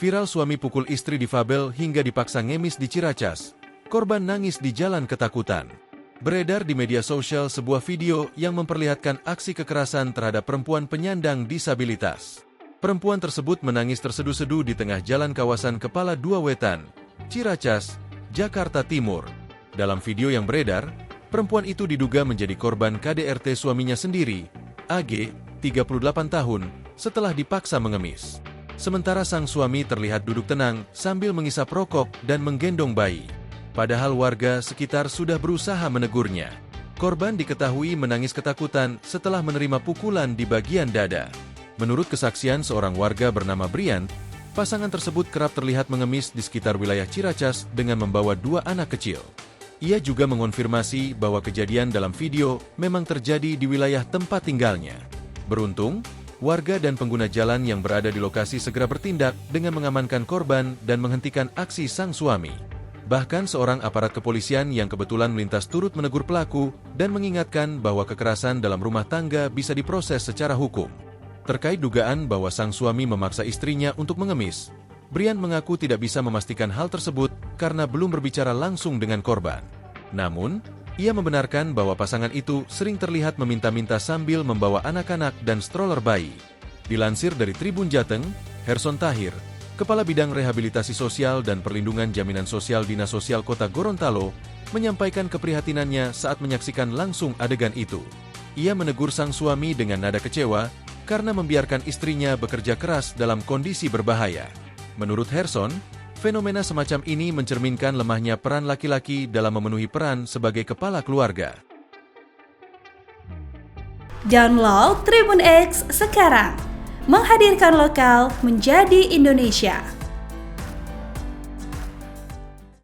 Viral suami pukul istri difabel hingga dipaksa ngemis di Ciracas. Korban nangis di jalan ketakutan. Beredar di media sosial sebuah video yang memperlihatkan aksi kekerasan terhadap perempuan penyandang disabilitas. Perempuan tersebut menangis terseduh-seduh di tengah jalan kawasan Kepala Dua Wetan, Ciracas, Jakarta Timur. Dalam video yang beredar, perempuan itu diduga menjadi korban KDRT suaminya sendiri, AG, 38 tahun, setelah dipaksa mengemis. Sementara sang suami terlihat duduk tenang sambil mengisap rokok dan menggendong bayi. Padahal warga sekitar sudah berusaha menegurnya. Korban diketahui menangis ketakutan setelah menerima pukulan di bagian dada. Menurut kesaksian seorang warga bernama Brian, pasangan tersebut kerap terlihat mengemis di sekitar wilayah Ciracas dengan membawa 2 anak kecil. Ia juga mengonfirmasi bahwa kejadian dalam video memang terjadi di wilayah tempat tinggalnya. Beruntung, warga dan pengguna jalan yang berada di lokasi segera bertindak dengan mengamankan korban dan menghentikan aksi sang suami. Bahkan seorang aparat kepolisian yang kebetulan melintas turut menegur pelaku dan mengingatkan bahwa kekerasan dalam rumah tangga bisa diproses secara hukum. Terkait dugaan bahwa sang suami memaksa istrinya untuk mengemis, Brian mengaku tidak bisa memastikan hal tersebut karena belum berbicara langsung dengan korban. Namun, ia membenarkan bahwa pasangan itu sering terlihat meminta-minta sambil membawa anak-anak dan stroller bayi. Dilansir dari Tribun Jateng, Herson Tahir, Kepala Bidang Rehabilitasi Sosial dan Perlindungan Jaminan Sosial Dinas Sosial Kota Gorontalo, menyampaikan keprihatinannya saat menyaksikan langsung adegan itu. Ia menegur sang suami dengan nada kecewa karena membiarkan istrinya bekerja keras dalam kondisi berbahaya. Menurut Herson, fenomena semacam ini mencerminkan lemahnya peran laki-laki dalam memenuhi peran sebagai kepala keluarga. Download Tribun X sekarang, menghadirkan lokal menjadi Indonesia.